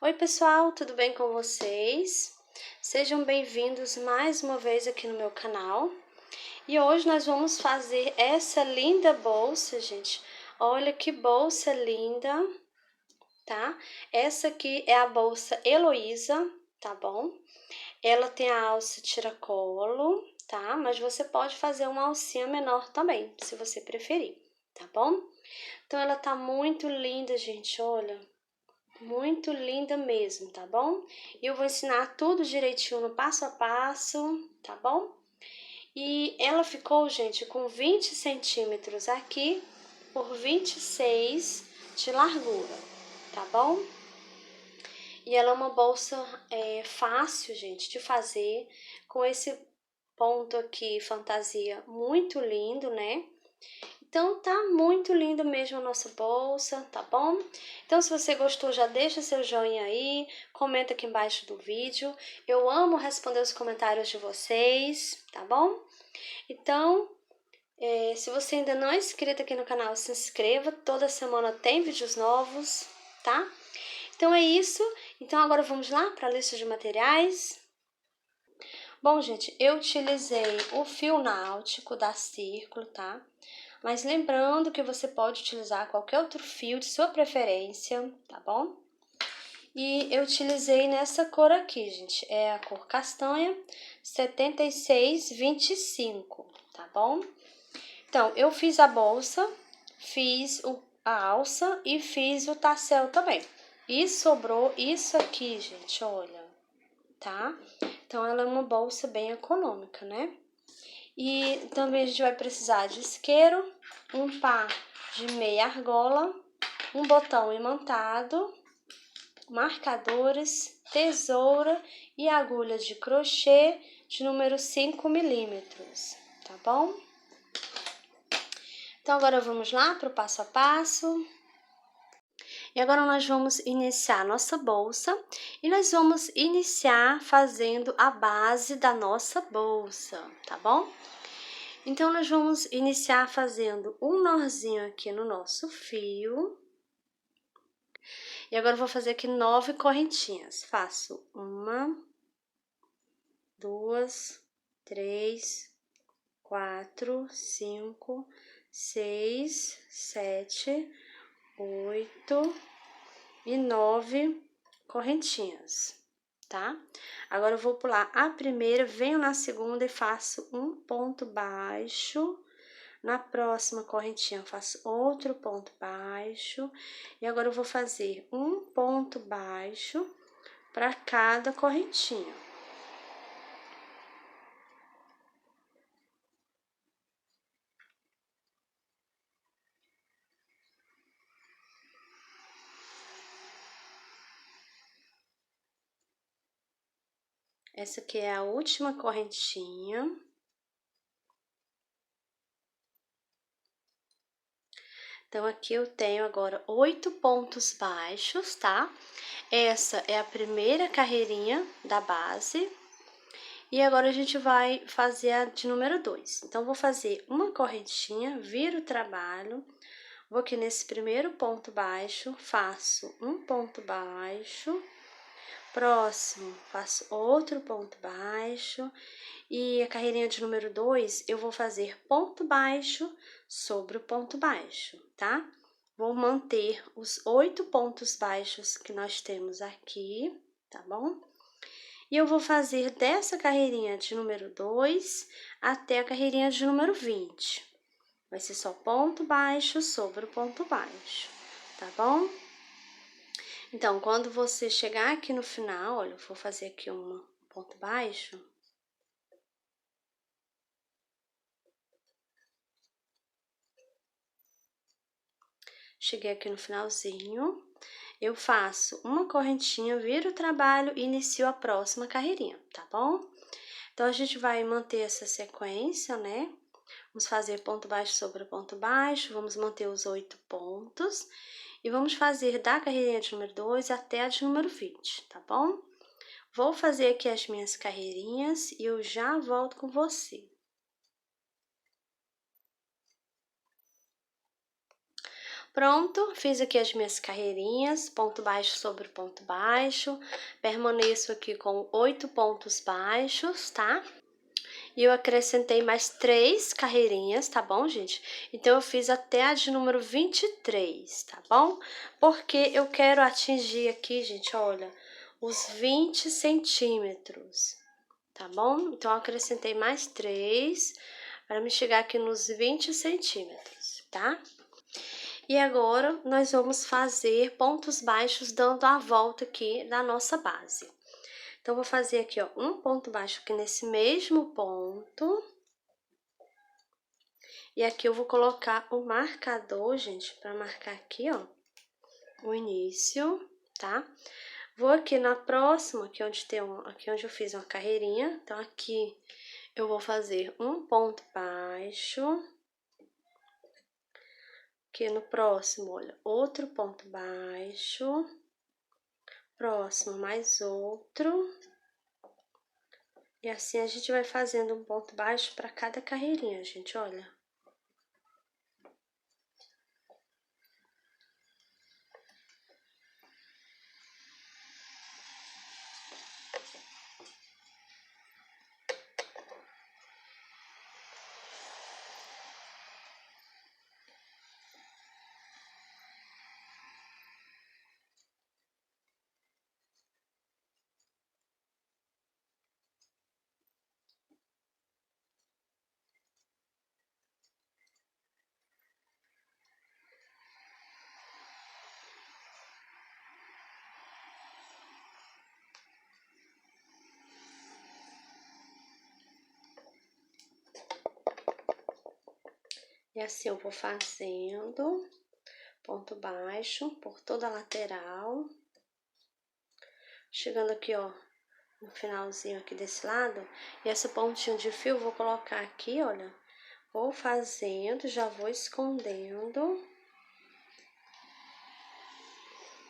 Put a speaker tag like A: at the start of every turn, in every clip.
A: Oi pessoal, tudo bem com vocês? Sejam bem-vindos mais uma vez aqui no meu canal. E hoje nós vamos fazer essa linda bolsa, gente. Olha que bolsa linda, tá? Essa aqui é a bolsa Heloísa, tá bom? Ela tem a alça tiracolo, tá? Mas você pode fazer uma alcinha menor também, se você preferir, tá bom? Então ela tá muito linda, gente, olha. Muito linda mesmo, tá bom? E eu vou ensinar tudo direitinho no passo a passo, tá bom? E ela ficou, gente, com 20 centímetros aqui por 26 de largura, tá bom? E ela é uma bolsa fácil, gente, de fazer, com esse ponto aqui, fantasia, muito lindo, né? Então, tá muito linda mesmo a nossa bolsa, tá bom? Então, se você gostou, já deixa seu joinha aí, comenta aqui embaixo do vídeo. Eu amo responder os comentários de vocês, tá bom? Então, se você ainda não é inscrito aqui no canal, se inscreva. Toda semana tem vídeos novos, tá? Então, é isso. Então, agora vamos lá para a lista de materiais. Bom, gente, eu utilizei o fio náutico da Círculo, tá? Mas lembrando que você pode utilizar qualquer outro fio de sua preferência, tá bom? E eu utilizei nessa cor aqui, gente, é a cor castanha 7625, tá bom? Então, eu fiz a bolsa, fiz a alça e fiz o tassel também. E sobrou isso aqui, gente, olha, tá? Então, ela é uma bolsa bem econômica, né? E também a gente vai precisar de isqueiro, um par de meia argola, um botão imantado, marcadores, tesoura e agulha de crochê de número 5 milímetros, tá bom? Então, agora vamos lá para o passo a passo. E agora nós vamos iniciar a nossa bolsa e nós vamos iniciar fazendo a base da nossa bolsa, tá bom? Então, nós vamos iniciar fazendo um nozinho aqui no nosso fio. E agora eu vou fazer aqui 9 correntinhas. Faço 1, 2, 3, 4, 5, 6, 7, 8 e 9 correntinhas, tá? Agora eu vou pular a primeira, venho na segunda e faço um ponto baixo. Na próxima correntinha, eu faço outro ponto baixo. E agora eu vou fazer um ponto baixo para cada correntinha. Essa aqui é a última correntinha. Então, aqui eu tenho agora 8 pontos baixos, tá? Essa é a primeira carreirinha da base. E agora a gente vai fazer a de número 2. Então, vou fazer uma correntinha, viro o trabalho, vou aqui nesse primeiro ponto baixo, faço um ponto baixo, próximo, faço outro ponto baixo, e a carreirinha de número 2, eu vou fazer ponto baixo sobre o ponto baixo, tá? Vou manter os 8 pontos baixos que nós temos aqui, tá bom? E eu vou fazer dessa carreirinha de número 2 até a carreirinha de número 20. Vai ser só ponto baixo sobre o ponto baixo, tá bom? Então, quando você chegar aqui no final, olha, eu vou fazer aqui um ponto baixo. Cheguei aqui no finalzinho, eu faço uma correntinha, viro o trabalho e inicio a próxima carreirinha, tá bom? Então, a gente vai manter essa sequência, né? Vamos fazer ponto baixo sobre ponto baixo, vamos manter os 8 pontos. E vamos fazer da carreirinha de número 2 até a de número 20, tá bom? Vou fazer aqui as minhas carreirinhas e eu já volto com você. Pronto, fiz aqui as minhas carreirinhas, ponto baixo sobre ponto baixo, permaneço aqui com 8 pontos baixos, tá? E eu acrescentei mais 3 carreirinhas, tá bom, gente? Então, eu fiz até a de número 23, tá bom? Porque eu quero atingir aqui, gente, olha, os 20 centímetros, tá bom? Então, eu acrescentei mais 3 para me chegar aqui nos 20 centímetros, tá? E agora, nós vamos fazer pontos baixos dando a volta aqui da nossa base. Então, vou fazer aqui, ó, um ponto baixo aqui nesse mesmo ponto. E aqui eu vou colocar o marcador, gente, para marcar aqui, ó, o início, tá? Vou aqui na próxima, aqui onde tem aqui onde eu fiz uma carreirinha. Então, aqui eu vou fazer um ponto baixo. Aqui no próximo, olha, outro ponto baixo. Próximo, mais outro. E assim a gente vai fazendo um ponto baixo para cada carreirinha, gente, olha. E assim eu vou fazendo ponto baixo por toda a lateral. Chegando aqui, ó, no finalzinho aqui desse lado. E essa pontinha de fio eu vou colocar aqui, olha. Vou fazendo, já vou escondendo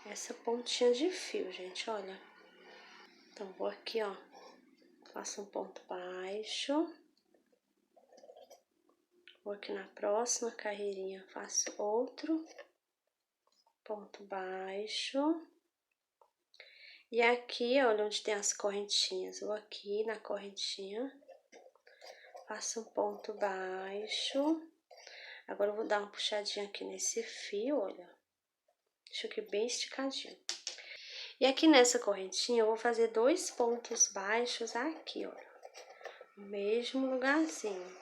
A: essa pontinha de fio, gente, olha. Então, vou aqui, ó, faço um ponto baixo. Vou aqui na próxima carreirinha, faço outro ponto baixo. E aqui, olha, onde tem as correntinhas, vou aqui na correntinha, faço um ponto baixo. Agora, eu vou dar uma puxadinha aqui nesse fio, olha. Deixa aqui bem esticadinho. E aqui nessa correntinha, eu vou fazer 2 pontos baixos aqui, olha. No mesmo lugarzinho.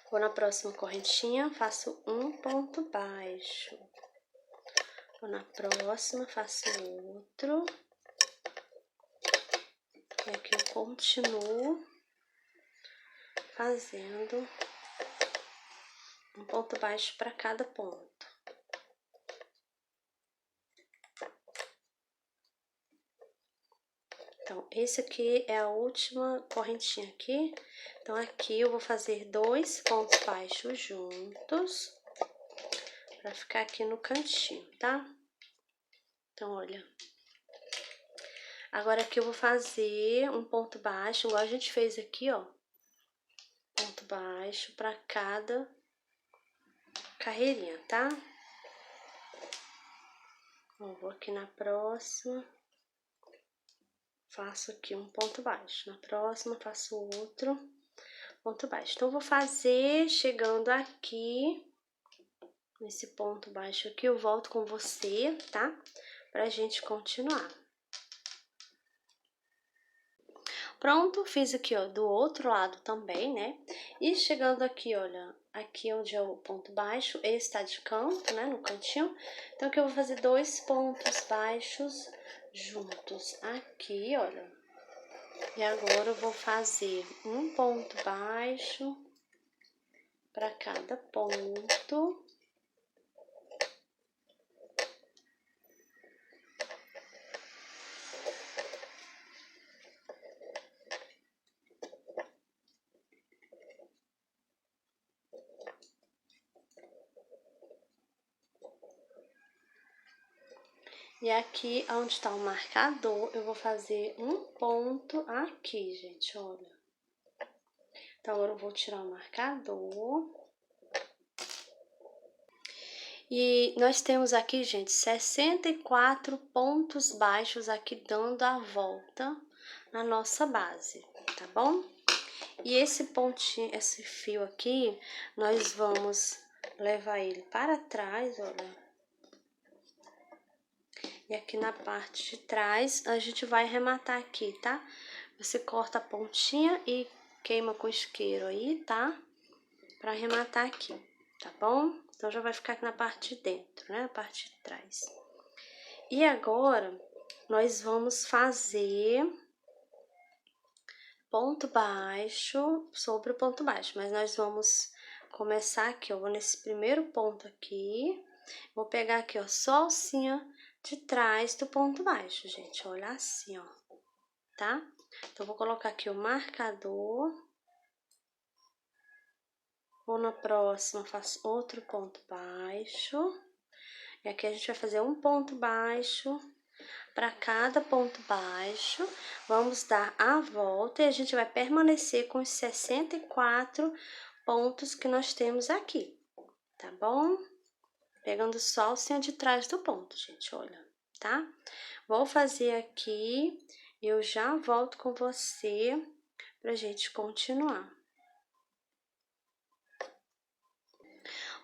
A: Vou na próxima correntinha, faço um ponto baixo. Vou na próxima, faço outro. E aqui eu continuo fazendo um ponto baixo para cada ponto. Então, esse aqui é a última correntinha aqui. Então, aqui eu vou fazer 2 pontos baixos juntos, pra ficar aqui no cantinho, tá? Então, olha. Agora, aqui eu vou fazer um ponto baixo, igual a gente fez aqui, ó. Ponto baixo pra cada carreirinha, tá? Então, vou aqui na próxima. Faço aqui um ponto baixo. Na próxima, faço outro ponto baixo. Então, eu vou fazer chegando aqui, nesse ponto baixo aqui, eu volto com você, tá? Pra gente continuar. Pronto, fiz aqui, ó, do outro lado também, né? E chegando aqui, olha, aqui onde é o ponto baixo, esse tá de canto, né, no cantinho. Então, aqui eu vou fazer 2 pontos baixos juntos aqui, olha. E agora eu vou fazer um ponto baixo para cada ponto. E aqui, onde está o marcador, eu vou fazer um ponto aqui, gente, olha. Então, agora eu vou tirar o marcador. E nós temos aqui, gente, 64 pontos baixos aqui dando a volta na nossa base, tá bom? E esse pontinho, esse fio aqui, nós vamos levar ele para trás, olha. E aqui na parte de trás, a gente vai arrematar aqui, tá? Você corta a pontinha e queima com isqueiro aí, tá? Pra arrematar aqui, tá bom? Então, já vai ficar aqui na parte de dentro, né? A parte de trás. E agora, nós vamos fazer ponto baixo sobre o ponto baixo. Mas nós vamos começar aqui, ó. Vou nesse primeiro ponto aqui. Vou pegar aqui, ó, só a alcinha de trás do ponto baixo, gente. Olha assim, ó, tá? Então, vou colocar aqui o marcador. Vou na próxima, faço outro ponto baixo. E aqui a gente vai fazer um ponto baixo para cada ponto baixo. Vamos dar a volta e a gente vai permanecer com os 64 pontos que nós temos aqui, tá bom? Pegando só a alcinha de trás do ponto, gente, olha, tá? Vou fazer aqui e eu já volto com você pra gente continuar.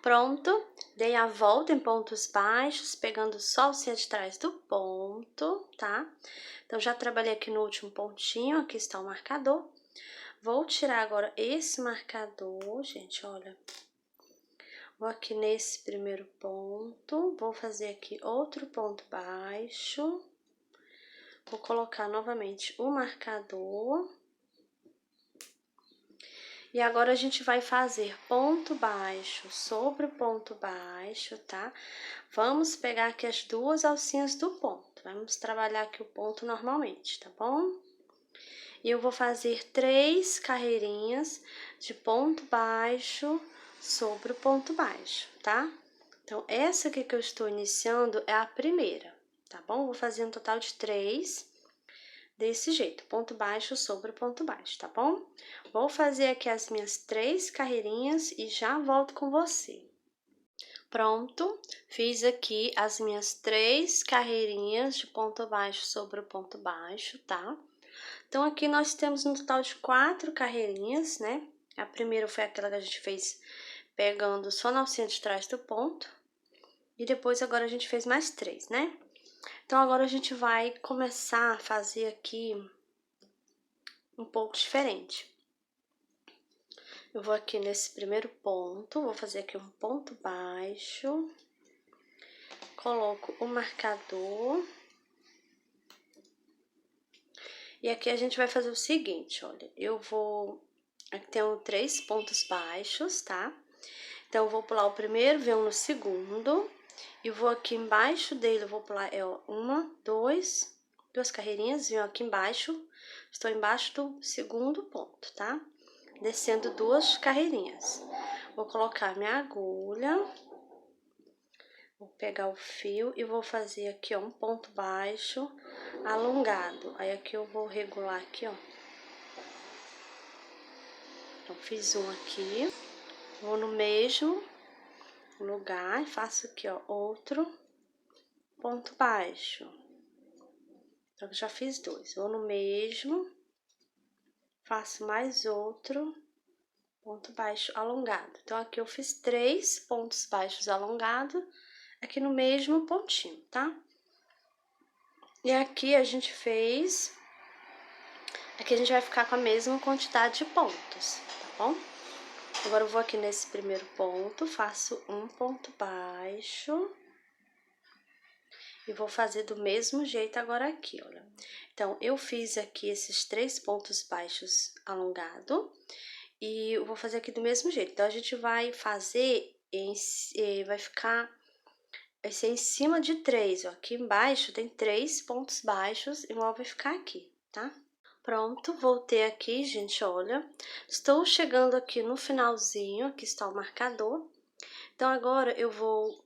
A: Pronto, dei a volta em pontos baixos, pegando só a alcinha de trás do ponto, tá? Então, já trabalhei aqui no último pontinho, aqui está o marcador. Vou tirar agora esse marcador, gente, olha. Vou aqui nesse primeiro ponto, vou fazer aqui outro ponto baixo. Vou colocar novamente o marcador. E agora, a gente vai fazer ponto baixo sobre o ponto baixo, tá? Vamos pegar aqui as duas alcinhas do ponto. Vamos trabalhar aqui o ponto normalmente, tá bom? E eu vou fazer 3 carreirinhas de ponto baixo sobre o ponto baixo, tá? Então, essa aqui que eu estou iniciando é a primeira, tá bom? Vou fazer um total de 3. Desse jeito, ponto baixo sobre ponto baixo, tá bom? Vou fazer aqui as minhas 3 carreirinhas e já volto com você. Pronto, fiz aqui as minhas 3 carreirinhas de ponto baixo sobre o ponto baixo, tá? Então, aqui nós temos um total de 4 carreirinhas, né? A primeira foi aquela que a gente fez pegando só na alcinha de trás do ponto. E depois, agora, a gente fez mais 3, né? Então, agora a gente vai começar a fazer aqui um pouco diferente. Eu vou aqui nesse primeiro ponto, vou fazer aqui um ponto baixo, coloco o marcador. E aqui a gente vai fazer o seguinte, olha, eu vou... Aqui tem 3 pontos baixos, tá? Então, eu vou pular o primeiro, venho no segundo, e vou aqui embaixo dele, eu vou pular, duas carreirinhas, venho aqui embaixo, estou embaixo do segundo ponto, tá? Descendo 2 carreirinhas. Vou colocar minha agulha, vou pegar o fio e vou fazer aqui, ó, um ponto baixo alongado. Aí, aqui eu vou regular aqui, ó. Então, fiz um aqui, vou no mesmo lugar e faço aqui, ó, outro ponto baixo. Então, eu já fiz 2. Vou no mesmo, faço mais outro ponto baixo alongado. Então, aqui eu fiz 3 pontos baixos alongados aqui no mesmo pontinho, tá? E aqui a gente fez... Aqui a gente vai ficar com a mesma quantidade de pontos, tá bom? Agora, eu vou aqui nesse primeiro ponto, faço um ponto baixo. E vou fazer do mesmo jeito agora aqui, olha. Então, eu fiz aqui esses 3 pontos baixos alongado. E eu vou fazer aqui do mesmo jeito. Então, a gente vai fazer, vai ficar... Vai ser em cima de 3, ó. Aqui embaixo tem 3 pontos baixos, igual vai ficar aqui, tá? Pronto, voltei aqui, gente, olha. Estou chegando aqui no finalzinho, aqui está o marcador. Então, agora eu vou...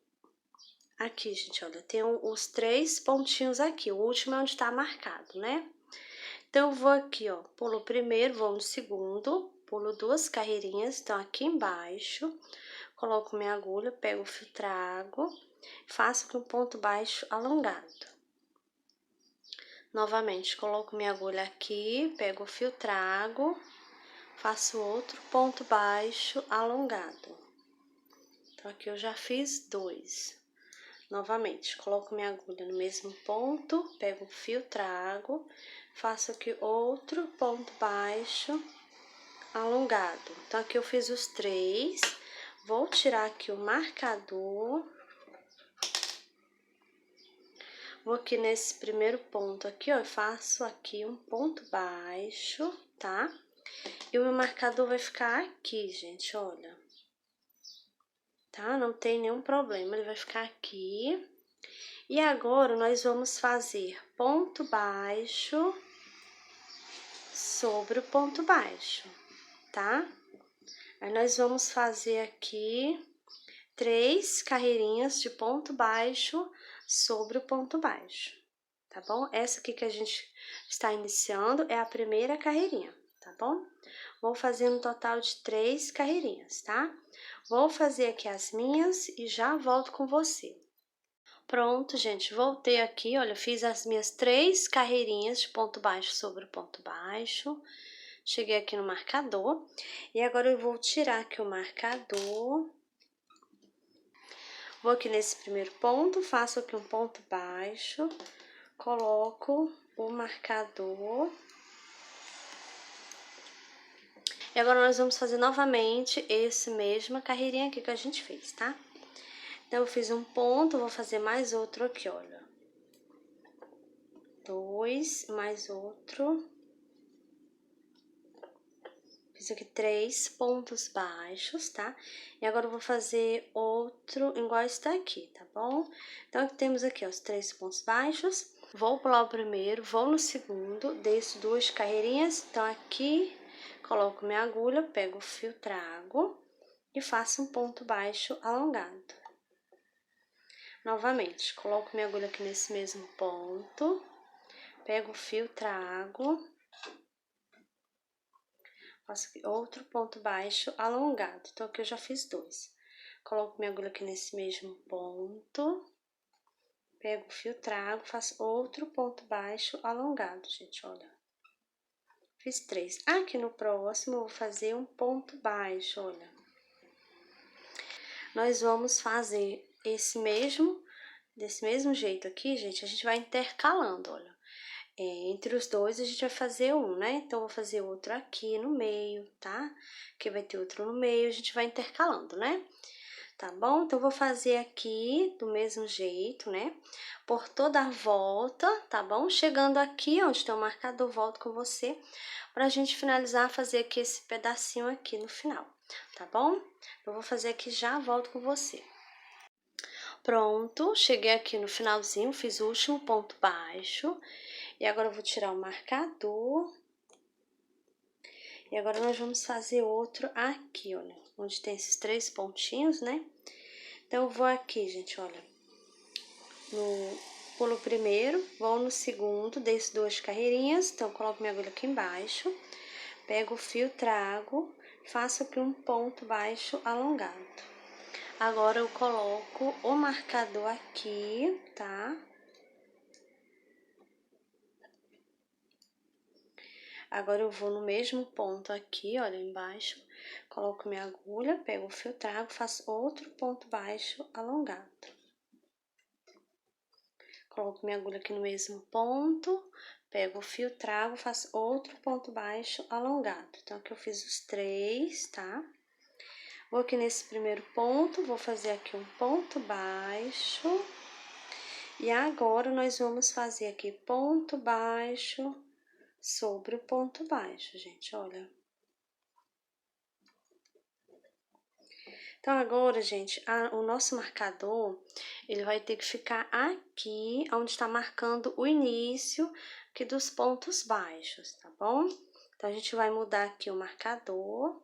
A: Aqui, gente, olha, tem os 3 pontinhos aqui. O último é onde tá marcado, né? Então, eu vou aqui, ó, pulo o primeiro, vou no segundo, pulo 2 carreirinhas. Então, aqui embaixo, Coloco minha agulha, pego o fio trago, faço aqui um ponto baixo alongado. Novamente, coloco minha agulha aqui, pego o fio trago, faço outro ponto baixo alongado. Então, aqui eu já fiz 2. Novamente, coloco minha agulha no mesmo ponto, pego o fio trago, faço aqui outro ponto baixo alongado. Então, aqui eu fiz os 3, vou tirar aqui o marcador. Vou aqui nesse primeiro ponto aqui, ó, faço aqui um ponto baixo, tá? E o meu marcador vai ficar aqui, gente, olha. Tá? Não tem nenhum problema, ele vai ficar aqui. E agora, nós vamos fazer ponto baixo sobre o ponto baixo, tá? Aí, nós vamos fazer aqui 3 carreirinhas de ponto baixo sobre o ponto baixo, tá bom? Essa aqui que a gente está iniciando é a primeira carreirinha, tá bom? Vou fazer um total de 3 carreirinhas, tá? Vou fazer aqui as minhas e já volto com você. Pronto, gente, voltei aqui, olha, fiz as minhas 3 carreirinhas de ponto baixo sobre o ponto baixo. Cheguei aqui no marcador e agora eu vou tirar aqui o marcador. Vou aqui nesse primeiro ponto, faço aqui um ponto baixo, coloco o marcador. E agora nós vamos fazer novamente esse mesma carreirinha aqui que a gente fez, tá? Então, eu fiz um ponto, vou fazer mais outro aqui, olha. 2, mais outro. Fiz aqui 3 pontos baixos, tá? E agora eu vou fazer outro igual está aqui, tá bom? Então, temos aqui, ó, os 3 pontos baixos. Vou pular o primeiro, vou no segundo, desço 2 carreirinhas. Então, aqui, coloco minha agulha, pego o fio trago e faço um ponto baixo alongado. Novamente, coloco minha agulha aqui nesse mesmo ponto, pego o fio trago, faço aqui outro ponto baixo alongado. Então, aqui eu já fiz 2. Coloco minha agulha aqui nesse mesmo ponto, pego o fio trago, faço outro ponto baixo alongado, gente, olha. Fiz 3. Aqui no próximo, eu vou fazer um ponto baixo, olha. Nós vamos fazer desse mesmo jeito aqui, gente, a gente vai intercalando, olha. Entre os dois, a gente vai fazer um, né? Então, vou fazer outro aqui no meio, tá? Aqui vai ter outro no meio, a gente vai intercalando, né? Tá bom? Então, vou fazer aqui do mesmo jeito, né? Por toda a volta, tá bom? Chegando aqui, onde tem o marcador, volto com você pra gente finalizar, fazer aqui esse pedacinho aqui no final, tá bom? Eu vou fazer aqui já, volto com você. Pronto, cheguei aqui no finalzinho, fiz o último ponto baixo. E agora eu vou tirar o marcador. E agora nós vamos fazer outro aqui, olha, onde tem esses 3 pontinhos, né? Então, eu vou aqui, gente, olha, pulo primeiro, vou no segundo, desço 2 carreirinhas, então, coloco minha agulha aqui embaixo, pego o fio, trago, faço aqui um ponto baixo alongado. Agora, eu coloco o marcador aqui, tá? Agora, eu vou no mesmo ponto aqui, olha, embaixo, coloco minha agulha, pego o fio, trago, faço outro ponto baixo alongado. Coloco minha agulha aqui no mesmo ponto, pego o fio, trago, faço outro ponto baixo alongado. Então, aqui eu fiz os 3, tá? Vou aqui nesse primeiro ponto, vou fazer aqui um ponto baixo. E agora, nós vamos fazer aqui ponto baixo sobre o ponto baixo, gente, olha. Então, agora, gente, o nosso marcador, ele vai ter que ficar aqui, onde está marcando o início aqui dos pontos baixos, tá bom? Então, a gente vai mudar aqui o marcador,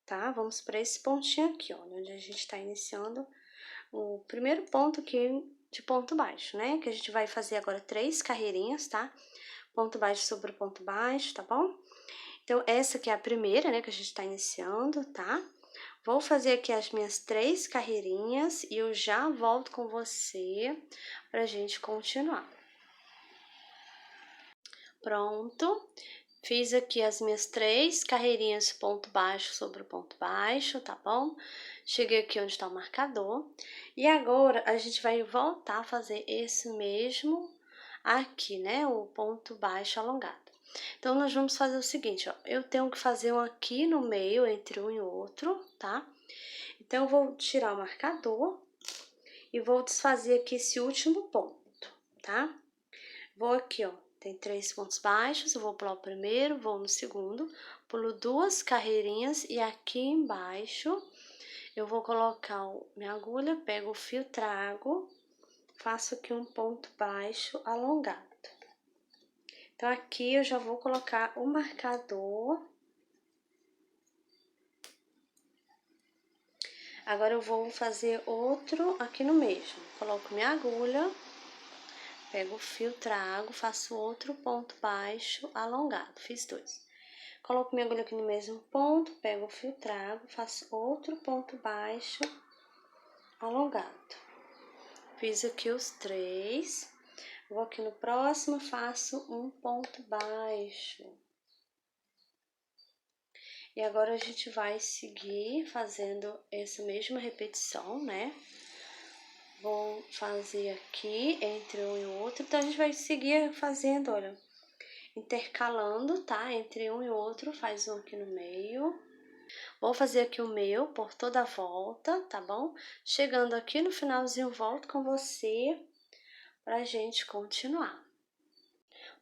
A: tá? Vamos para esse pontinho aqui, ó, onde a gente está iniciando o primeiro ponto aqui de ponto baixo, né? Que a gente vai fazer agora 3 carreirinhas, tá? Ponto baixo sobre ponto baixo, tá bom? Então, essa aqui é a primeira, né, que a gente tá iniciando, tá? Vou fazer aqui as minhas 3 carreirinhas e eu já volto com você pra gente continuar. Pronto, fiz aqui as minhas 3 carreirinhas ponto baixo sobre o ponto baixo, tá bom? Cheguei aqui onde está o marcador. E agora, a gente vai voltar a fazer esse mesmo aqui, né? O ponto baixo alongado. Então, nós vamos fazer o seguinte, ó. Eu tenho que fazer um aqui no meio, entre um e outro, tá? Então, eu vou tirar o marcador e vou desfazer aqui esse último ponto, tá? Vou aqui, ó. Tem 3 pontos baixos, eu vou pular o primeiro, vou no segundo, pulo 2 carreirinhas e aqui embaixo eu vou colocar minha agulha, pego o fio, trago, faço aqui um ponto baixo alongado. Então, aqui eu já vou colocar o marcador. Agora, eu vou fazer outro aqui no mesmo. Coloco minha agulha, pego o fio, trago, faço outro ponto baixo alongado. Fiz 2. Coloco minha agulha aqui no mesmo ponto, pego o fio, trago, faço outro ponto baixo alongado. Fiz aqui os 3. Vou aqui no próximo, faço um ponto baixo. E agora a gente vai seguir fazendo essa mesma repetição, né? Vou fazer aqui entre um e outro. Então, a gente vai seguir fazendo, olha, intercalando, tá? Entre um e outro, faz um aqui no meio. Vou fazer aqui o meu por toda a volta, tá bom? Chegando aqui no finalzinho, volto com você pra gente continuar.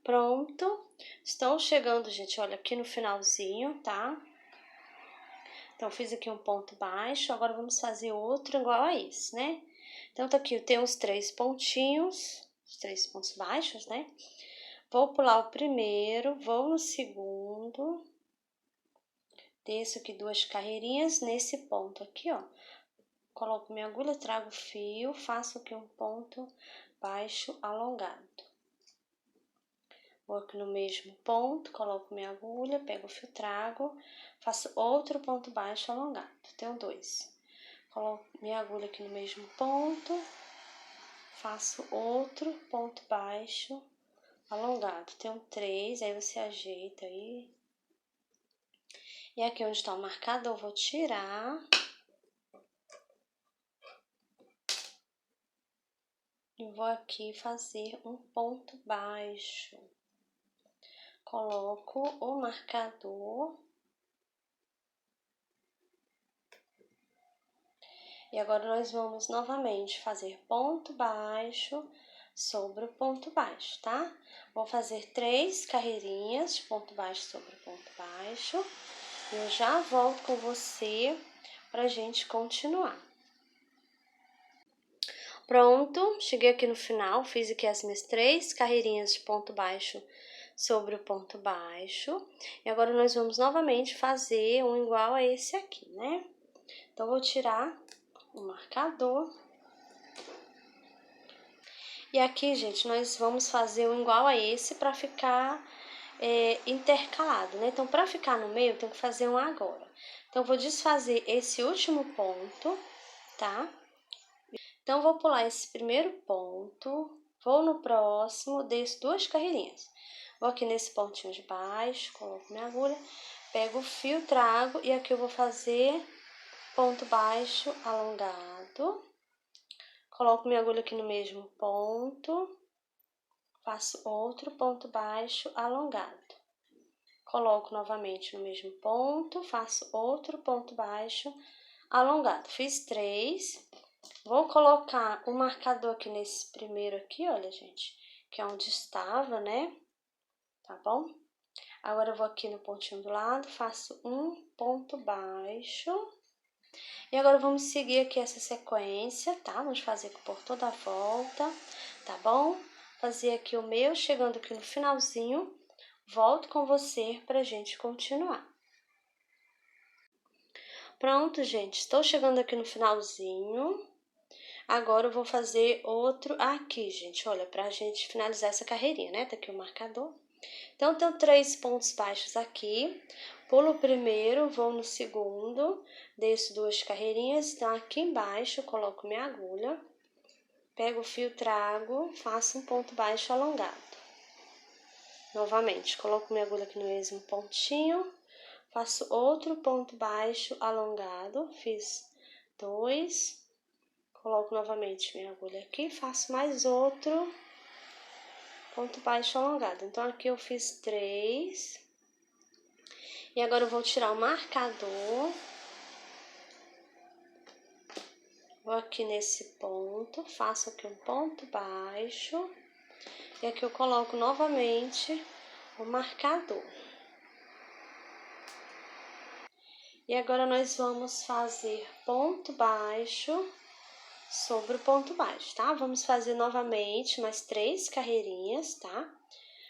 A: Pronto, estou chegando, gente, olha, aqui no finalzinho, tá? Então, fiz aqui um ponto baixo, agora vamos fazer outro igual a esse, né? Então, tá aqui, eu tenho os 3 pontinhos, os 3 pontos baixos, né? Vou pular o primeiro, vou no segundo, desço aqui 2 carreirinhas nesse ponto aqui, ó. Coloco minha agulha, trago o fio, faço aqui um ponto baixo alongado. Vou aqui no mesmo ponto, coloco minha agulha, pego o fio, trago, faço outro ponto baixo alongado. Tenho 2. Coloco minha agulha aqui no mesmo ponto, faço outro ponto baixo alongado. Tenho 3, aí você ajeita aí. E aqui onde está o marcador, eu vou tirar. E vou aqui fazer um ponto baixo. Coloco o marcador. E agora, nós vamos novamente fazer ponto baixo sobre o ponto baixo, tá? Vou fazer 3 carreirinhas de ponto baixo sobre ponto baixo. E eu já volto com você pra gente continuar. Pronto, cheguei aqui no final, fiz aqui as minhas 3 carreirinhas de ponto baixo sobre o ponto baixo. E agora, nós vamos novamente fazer um igual a esse aqui, né? Então, vou tirar o marcador. E aqui, gente, nós vamos fazer um igual a esse pra ficar intercalado, né? Então, pra ficar no meio, eu tenho que fazer um agora. Então, vou desfazer esse último ponto, tá? Então, vou pular esse primeiro ponto, vou no próximo, desço 2 carreirinhas. Vou aqui nesse pontinho de baixo, coloco minha agulha, pego o fio, trago e aqui eu vou fazer ponto baixo alongado. Coloco minha agulha aqui no mesmo ponto, faço outro ponto baixo alongado. Coloco novamente no mesmo ponto, faço outro ponto baixo alongado. Fiz 3. Vou colocar o marcador aqui nesse primeiro aqui, olha, gente, que é onde estava, né? Tá bom? Agora, eu vou aqui no pontinho do lado, faço um ponto baixo. E agora, vamos seguir aqui essa sequência, tá? Vamos fazer por toda a volta, tá bom? Fazer aqui o meu, chegando aqui no finalzinho, volto com você pra gente continuar. Pronto, gente, estou chegando aqui no finalzinho. Agora, eu vou fazer outro aqui, gente, olha, pra gente finalizar essa carreirinha, né? Tá aqui o marcador. Então, eu tenho 3 pontos baixos aqui, pulo o primeiro, vou no segundo, desço 2 carreirinhas, então aqui embaixo coloco minha agulha, pego o fio, trago, faço um ponto baixo alongado. Novamente, coloco minha agulha aqui no mesmo pontinho, faço outro ponto baixo alongado, fiz 2, coloco novamente minha agulha aqui, faço mais outro ponto baixo alongado. Então, aqui eu fiz 3. E agora eu vou tirar o marcador. Vou aqui nesse ponto, faço aqui um ponto baixo. E aqui eu coloco novamente o marcador. E agora nós vamos fazer ponto baixo sobre o ponto baixo, tá? Vamos fazer novamente mais 3 carreirinhas, tá?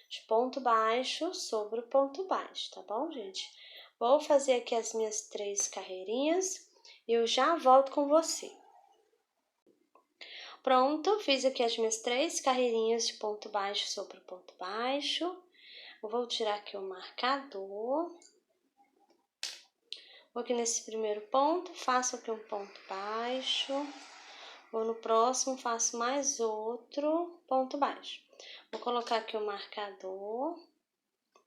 A: De ponto baixo sobre o ponto baixo, tá bom, gente? Vou fazer aqui as minhas 3 carreirinhas e eu já volto com você. Pronto, fiz aqui as minhas 3 carreirinhas de ponto baixo sobre o ponto baixo. Eu vou tirar aqui o marcador. Vou aqui nesse primeiro ponto, faço aqui um ponto baixo. Vou no próximo, faço mais outro ponto baixo. Vou colocar aqui o marcador,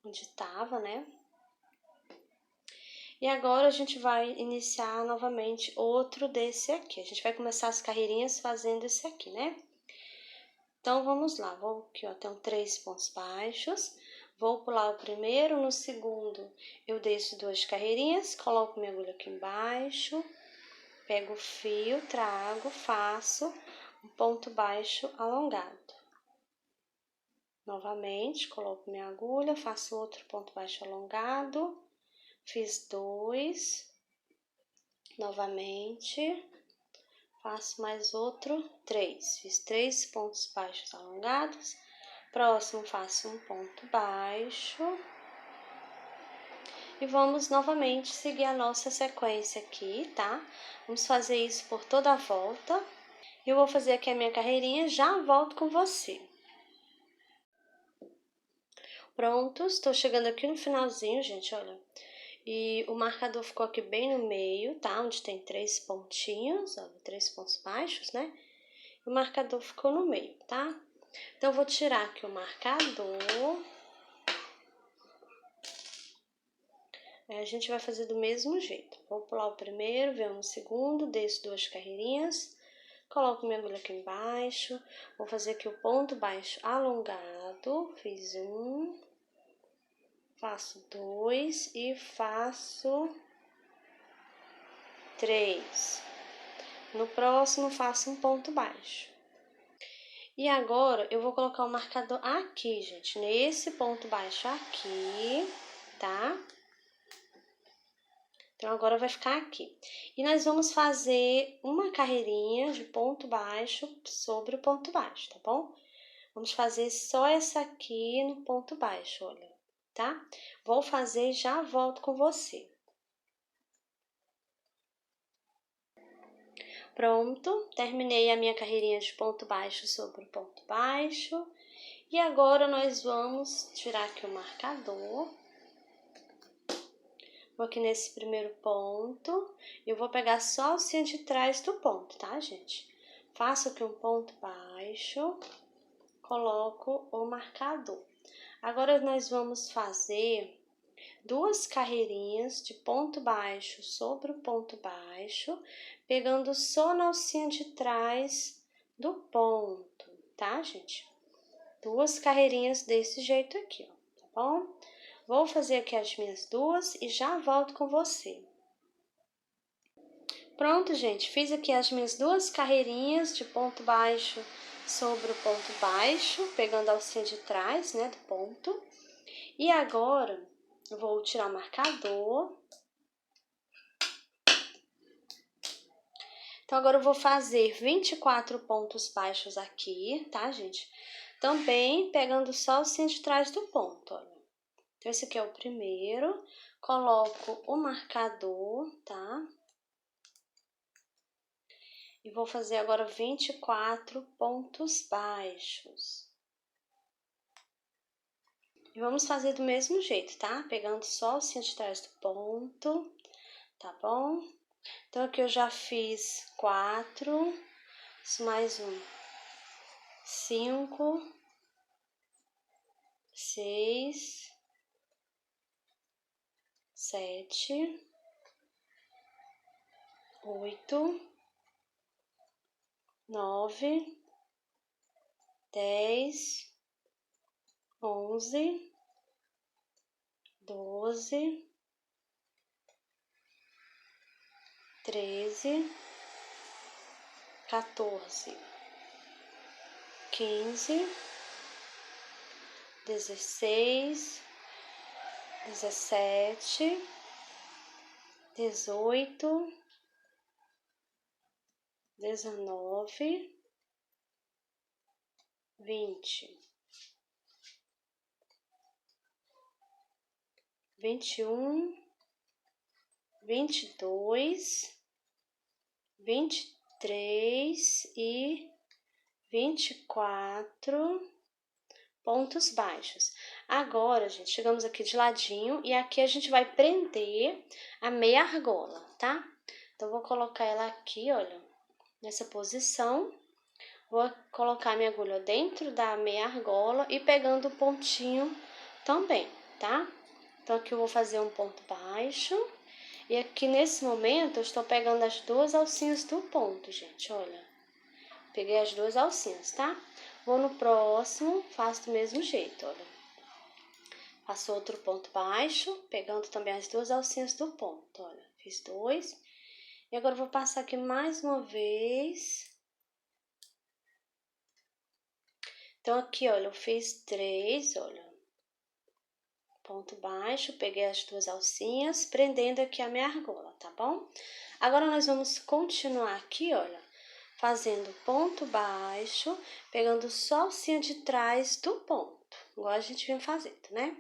A: onde tava, né? E agora a gente vai iniciar novamente outro desse aqui. A gente vai começar as carreirinhas fazendo esse aqui, né? Então, vamos lá. Vou aqui, ó, tenho 3 pontos baixos. Vou pular o primeiro, no segundo eu desço 2 carreirinhas, coloco minha agulha aqui embaixo. Pego o fio, trago, faço um ponto baixo alongado. Novamente, coloco minha agulha, faço outro ponto baixo alongado. Fiz 2. Novamente, faço mais outro 3. Fiz 3 pontos baixos alongados. Próximo, faço um ponto baixo. E vamos novamente seguir a nossa sequência aqui, tá? Vamos fazer isso por toda a volta. Eu vou fazer aqui a minha carreirinha, já volto com você. Pronto, estou chegando aqui no finalzinho, gente, olha. E o marcador ficou aqui bem no meio, tá? Onde tem 3 pontinhos, olha, 3 pontos baixos, né? O marcador ficou no meio, tá? Então, eu vou tirar aqui o marcador. A gente vai fazer do mesmo jeito. Vou pular o primeiro, venho no segundo, desço 2 carreirinhas, coloco minha agulha aqui embaixo, vou fazer aqui o ponto baixo alongado, fiz 1, faço 2 e faço 3. No próximo, faço um ponto baixo. E agora, eu vou colocar o marcador aqui, gente, nesse ponto baixo aqui, tá? Então, agora vai ficar aqui. E nós vamos fazer uma carreirinha de ponto baixo sobre o ponto baixo, tá bom? Vamos fazer só essa aqui no ponto baixo, olha, tá? Vou fazer e já volto com você. Pronto, terminei a minha carreirinha de ponto baixo sobre o ponto baixo. E agora, nós vamos tirar aqui o marcador. Vou aqui nesse primeiro ponto, eu vou pegar só a alcinha de trás do ponto, tá, gente? Faço aqui um ponto baixo, coloco o marcador. Agora, nós vamos fazer 2 carreirinhas de ponto baixo sobre o ponto baixo, pegando só na alcinha de trás do ponto, tá, gente? 2 carreirinhas desse jeito aqui, ó, tá bom? Vou fazer aqui as minhas 2 e já volto com você. Pronto, gente, fiz aqui as minhas 2 carreirinhas de ponto baixo sobre o ponto baixo, pegando a alcinha de trás, né, do ponto. E agora, eu vou tirar o marcador. Então, agora eu vou fazer 24 pontos baixos aqui, tá, gente? Também pegando só a alcinha de trás do ponto, olha. Então, esse aqui é o primeiro. Coloco o marcador, tá? E vou fazer agora 24 pontos baixos. E vamos fazer do mesmo jeito, tá? Pegando só a alcinha de trás do ponto, tá bom? Então, aqui eu já fiz 4, mais um, 5, 6, 7, 8, 9, 10, 11, 12, 13, 14, 15, 16, 17, 18, 19, 20, 21, 22, 23 e 24 pontos baixos. Agora, gente, chegamos aqui de ladinho e aqui a gente vai prender a meia argola, tá? Então, vou colocar ela aqui, olha, nessa posição. Vou colocar minha agulha dentro da meia argola e pegando o pontinho também, tá? Então, aqui eu vou fazer um ponto baixo. E aqui, nesse momento, eu estou pegando as 2 alcinhas do ponto, gente, olha. Peguei as 2 alcinhas, tá? Vou no próximo, faço do mesmo jeito, olha. Faço outro ponto baixo, pegando também as 2 alcinhas do ponto, olha. Fiz 2. E agora eu vou passar aqui mais uma vez. Então, aqui, olha, eu fiz 3, olha. Ponto baixo, peguei as 2 alcinhas, prendendo aqui a minha argola, tá bom? Agora, nós vamos continuar aqui, olha, fazendo ponto baixo, pegando só a alcinha de trás do ponto, igual a gente vem fazendo, né?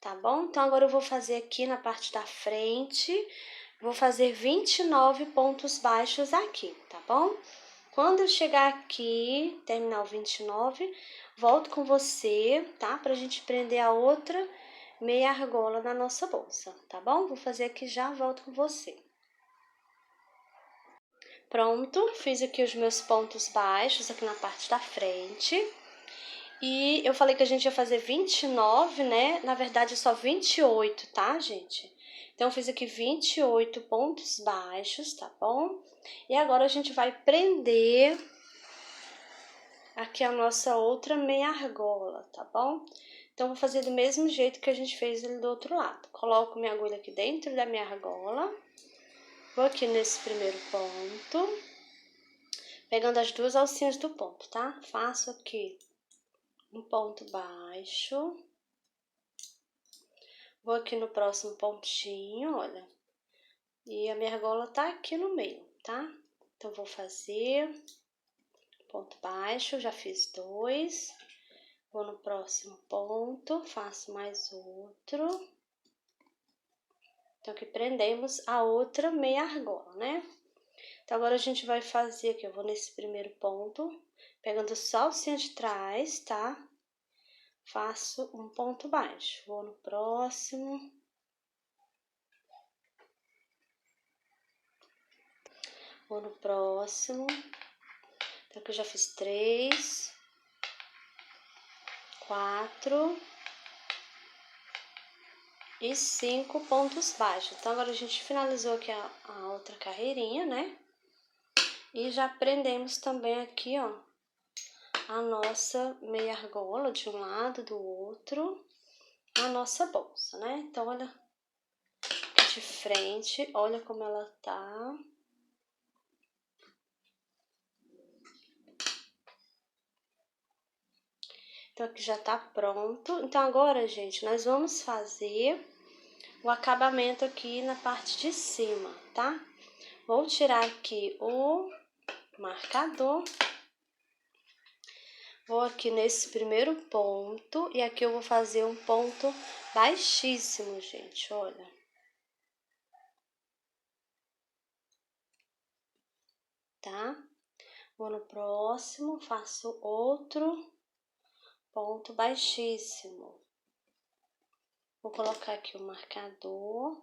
A: Tá bom? Então, agora eu vou fazer aqui na parte da frente, vou fazer 29 pontos baixos aqui, tá bom? Quando eu chegar aqui, terminar o 29, volto com você, tá? Pra gente prender a outra meia argola na nossa bolsa, tá bom? Vou fazer aqui já, volto com você. Pronto, fiz aqui os meus pontos baixos aqui na parte da frente. E eu falei que a gente ia fazer 29, né? Na verdade, é só 28, tá, gente? Então, eu fiz aqui 28 pontos baixos, tá bom? E agora a gente vai prender aqui a nossa outra meia argola, tá bom? Então, vou fazer do mesmo jeito que a gente fez ali do outro lado. Coloco minha agulha aqui dentro da minha argola. Vou aqui nesse primeiro ponto, pegando as 2 alcinhas do ponto, tá? Faço aqui um ponto baixo. Vou aqui no próximo pontinho, olha. E a minha argola tá aqui no meio, tá? Então, vou fazer ponto baixo, já fiz 2. Vou no próximo ponto, faço mais outro. Então, aqui prendemos a outra meia argola, né? Então, agora a gente vai fazer aqui, eu vou nesse primeiro ponto, pegando só a alcinha de trás, tá? Faço um ponto baixo. Vou no próximo. Vou no próximo. Então, aqui eu já fiz 3, 4 e 5 pontos baixos. Então, agora a gente finalizou aqui a outra carreirinha, né? E já prendemos também aqui, ó, a nossa meia argola de um lado, do outro, na nossa bolsa, né? Então, olha aqui de frente, olha como ela tá. Então, aqui já tá pronto. Então, agora, gente, nós vamos fazer o acabamento aqui na parte de cima, tá? Vou tirar aqui o marcador. Vou aqui nesse primeiro ponto e aqui eu vou fazer um ponto baixíssimo, gente, olha. Tá? Vou no próximo, faço outro ponto baixíssimo. Vou colocar aqui o marcador.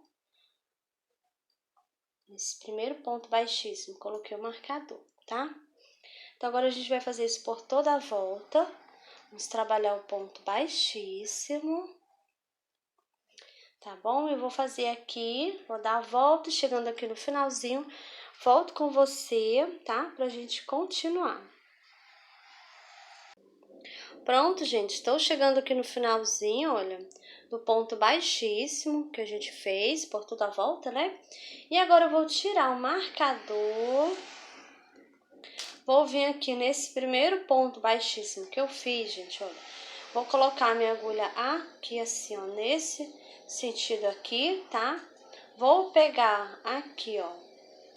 A: Nesse primeiro ponto baixíssimo, coloquei o marcador, tá? Então, agora a gente vai fazer isso por toda a volta. Vamos trabalhar o ponto baixíssimo. Tá bom? Eu vou fazer aqui, vou dar a volta, chegando aqui no finalzinho, volto com você, tá? Pra gente continuar. Pronto, gente, estou chegando aqui no finalzinho, olha, do ponto baixíssimo que a gente fez por toda a volta, né? E agora eu vou tirar o marcador, vou vir aqui nesse primeiro ponto baixíssimo que eu fiz, gente, olha. Vou colocar minha agulha aqui assim, ó, nesse sentido aqui, tá? Vou pegar aqui, ó,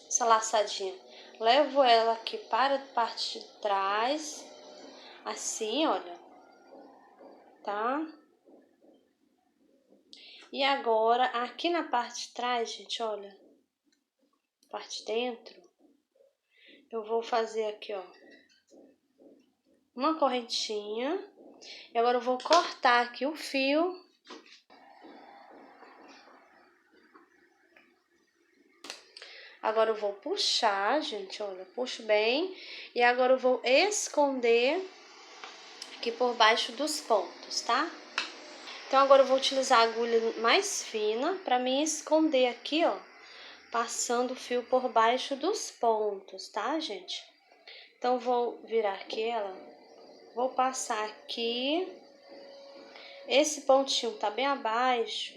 A: essa laçadinha, levo ela aqui para a parte de trás, assim, olha. Tá? E agora, aqui na parte de trás, gente, olha, parte de dentro, eu vou fazer aqui, ó, uma correntinha. E agora eu vou cortar aqui o fio. Agora eu vou puxar, gente, olha, puxo bem. E agora eu vou esconder aqui por baixo dos pontos, tá? Então, agora eu vou utilizar a agulha mais fina para me esconder aqui, ó, passando o fio por baixo dos pontos, tá, gente? Então, vou virar aqui ela, vou passar aqui, esse pontinho tá bem abaixo,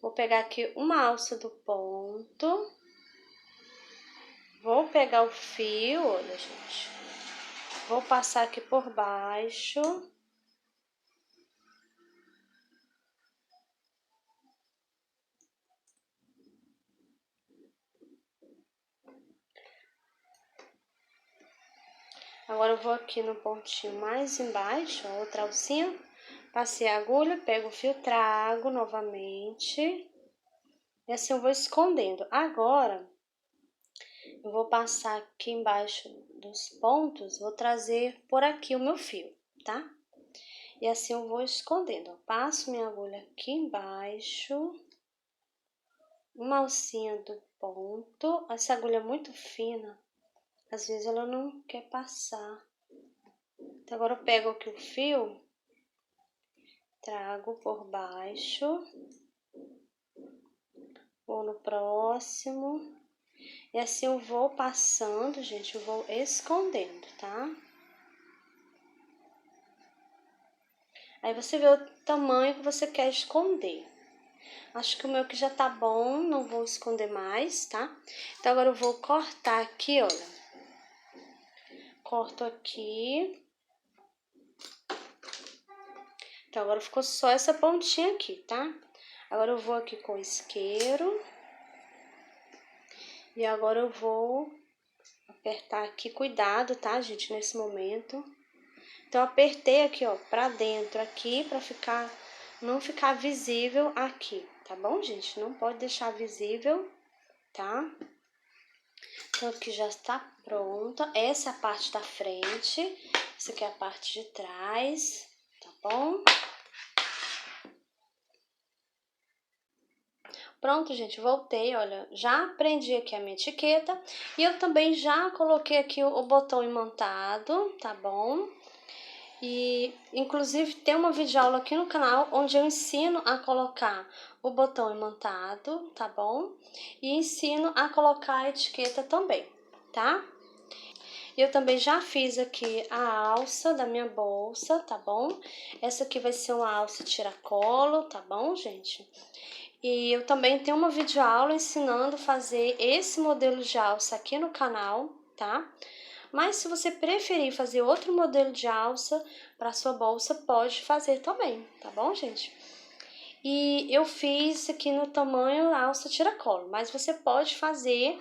A: vou pegar aqui uma alça do ponto, vou pegar o fio, olha, gente, vou passar aqui por baixo. Agora eu vou aqui no pontinho mais embaixo, a outra alcinha, passei a agulha, pego o fio, trago novamente, e assim eu vou escondendo. Agora, eu vou passar aqui embaixo dos pontos, vou trazer por aqui o meu fio, tá? E assim eu vou escondendo. Passo minha agulha aqui embaixo, uma alcinha do ponto. Essa agulha é muito fina, às vezes ela não quer passar. Então, agora eu pego aqui o fio, trago por baixo, vou no próximo, e assim eu vou passando, gente, eu vou escondendo, tá? Aí você vê o tamanho que você quer esconder. Acho que o meu aqui já tá bom, não vou esconder mais, tá? Então, agora eu vou cortar aqui, olha. Corto aqui. Então, agora ficou só essa pontinha aqui, tá? Agora eu vou aqui com o isqueiro. E agora eu vou apertar aqui, cuidado, tá, gente, nesse momento. Então, apertei aqui, ó, pra dentro aqui, pra não ficar visível aqui, tá bom, gente? Não pode deixar visível, tá? Então, aqui já está pronta. Essa é a parte da frente, essa aqui é a parte de trás, tá bom? Pronto, gente, voltei, olha, já prendi aqui a minha etiqueta e eu também já coloquei aqui o botão imantado, tá bom? E, inclusive, tem uma videoaula aqui no canal onde eu ensino a colocar o botão imantado, tá bom? E ensino a colocar a etiqueta também, tá? Eu também já fiz aqui a alça da minha bolsa, tá bom? Essa aqui vai ser uma alça tiracolo, tá bom, gente? E eu também tenho uma videoaula ensinando a fazer esse modelo de alça aqui no canal, tá? Mas se você preferir fazer outro modelo de alça para sua bolsa, pode fazer também, tá bom, gente? E eu fiz aqui no tamanho alça tiracolo, mas você pode fazer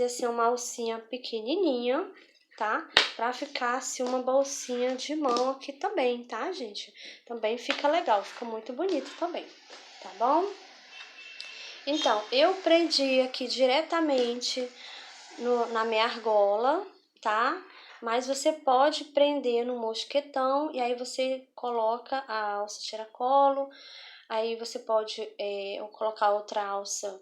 A: assim uma alcinha pequenininha, tá? Pra ficar assim uma bolsinha de mão aqui também, tá, gente? Também fica legal, fica muito bonito também, tá bom? Então, eu prendi aqui diretamente na minha argola, tá? Mas você pode prender no mosquetão e aí você coloca a alça tiracolo, aí você pode colocar outra alça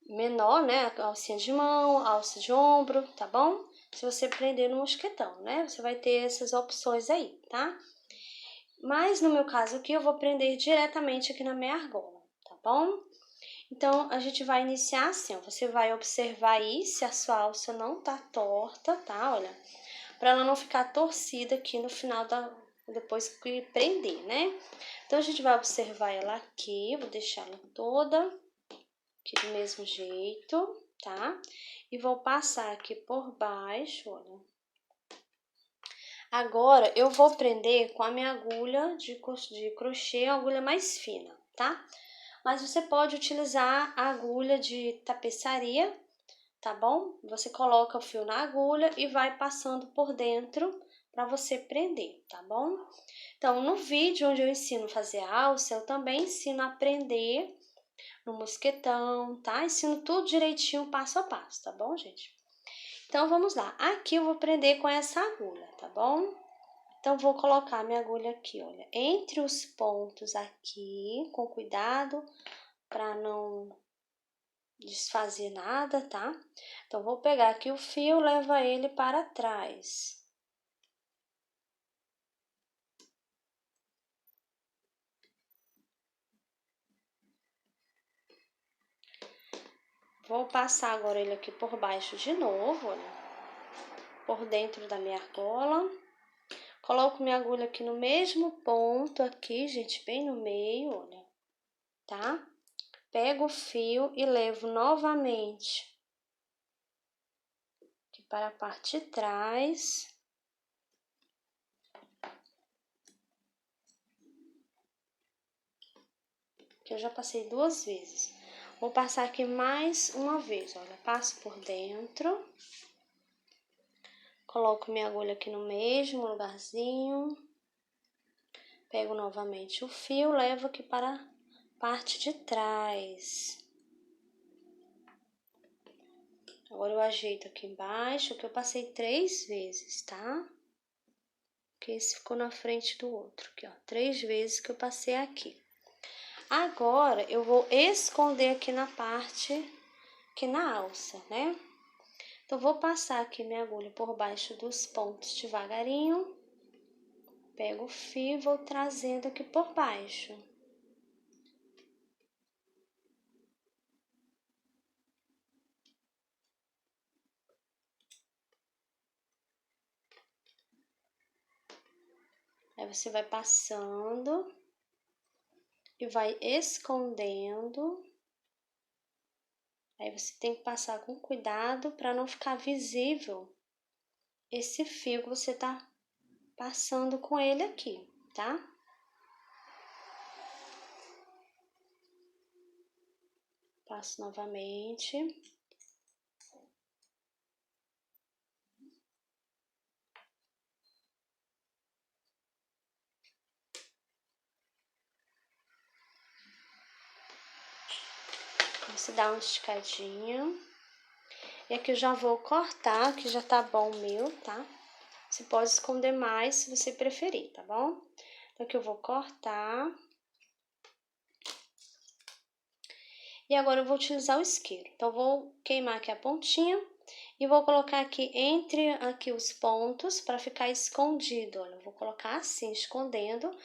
A: menor, né? Alcinha de mão, alça de ombro, tá bom? Se você prender no mosquetão, né? Você vai ter essas opções aí, tá? Mas no meu caso aqui, eu vou prender diretamente aqui na minha argola, tá bom? Então, a gente vai iniciar assim, ó. Você vai observar aí se a sua alça não tá torta, tá? Olha, pra ela não ficar torcida aqui no final depois que prender, né? Então, a gente vai observar ela aqui, vou deixar ela toda aqui do mesmo jeito, tá? E vou passar aqui por baixo, olha. Agora, eu vou prender com a minha agulha de crochê, a agulha mais fina, tá? Mas você pode utilizar a agulha de tapeçaria, tá bom? Você coloca o fio na agulha e vai passando por dentro para você prender, tá bom? Então, no vídeo onde eu ensino a fazer alça, eu também ensino a prender no mosquetão, tá? Ensino tudo direitinho, passo a passo, tá bom, gente? Então, vamos lá. Aqui eu vou prender com essa agulha, tá bom? Então, vou colocar minha agulha aqui, olha, entre os pontos aqui, com cuidado, para não desfazer nada, tá? Então, vou pegar aqui o fio, leva ele para trás. Vou passar agora ele aqui por baixo de novo, olha, por dentro da minha argola. Coloco minha agulha aqui no mesmo ponto aqui, gente, bem no meio, olha, tá? Pego o fio e levo novamente aqui para a parte de trás. Que eu já passei 2 vezes. Vou passar aqui mais uma vez, olha, passo por dentro. Coloco minha agulha aqui no mesmo lugarzinho. Pego novamente o fio, levo aqui para a parte de trás. Agora eu ajeito aqui embaixo, que eu passei 3 vezes, tá? Que esse ficou na frente do outro, aqui, ó. 3 vezes que eu passei aqui. Agora, eu vou esconder aqui na parte, aqui na alça, né? Então, vou passar aqui minha agulha por baixo dos pontos devagarinho. Pego o fio e vou trazendo aqui por baixo. Aí, você vai passando e vai escondendo. Aí, você tem que passar com cuidado para não ficar visível esse fio que você tá passando com ele aqui, tá? Passo novamente. Você dá uma esticadinha. E aqui eu já vou cortar, que já tá bom o meu, tá? Você pode esconder mais se você preferir, tá bom? Então, aqui eu vou cortar. E agora eu vou utilizar o isqueiro. Então, eu vou queimar aqui a pontinha e vou colocar aqui entre aqui os pontos para ficar escondido. Olha, eu vou colocar assim, escondendo,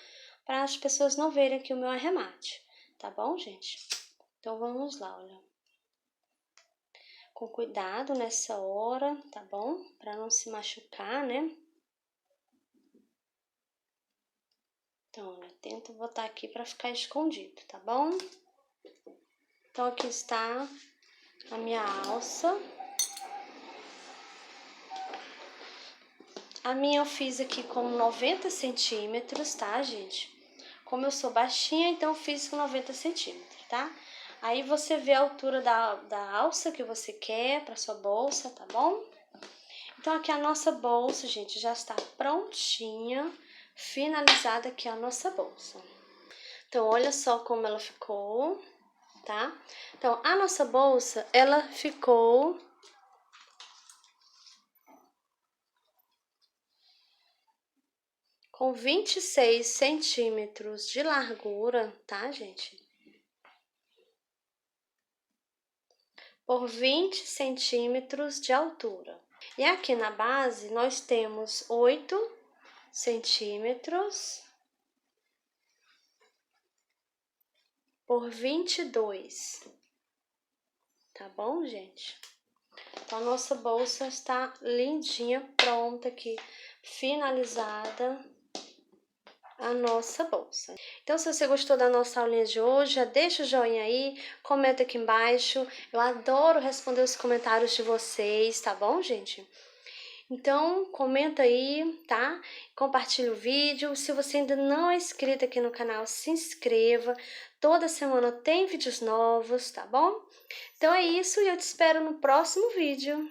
A: para as pessoas não verem aqui o meu arremate, tá bom, gente? Então, vamos lá, olha. Com cuidado nessa hora, tá bom? Para não se machucar, né? Então, olha, tento botar aqui para ficar escondido, tá bom? Então, aqui está a minha alça. A minha eu fiz aqui com 90 centímetros, tá, gente? Como eu sou baixinha, então eu fiz com 90 centímetros, tá? Aí você vê a altura da alça que você quer para sua bolsa, tá bom? Então, aqui a nossa bolsa, gente, já está prontinha, finalizada aqui a nossa bolsa. Então, olha só como ela ficou, tá? Então, a nossa bolsa, ela ficou com 26 centímetros de largura, tá, gente? Por 20 centímetros de altura. E aqui na base, nós temos 8 centímetros por 22. Tá bom, gente? Então, a nossa bolsa está lindinha, pronta aqui, finalizada a nossa bolsa. Então, se você gostou da nossa aulinha de hoje, já deixa o joinha aí, comenta aqui embaixo. Eu adoro responder os comentários de vocês, tá bom, gente? Então, comenta aí, tá? Compartilha o vídeo. Se você ainda não é inscrito aqui no canal, se inscreva. Toda semana tem vídeos novos, tá bom? Então é isso e eu te espero no próximo vídeo.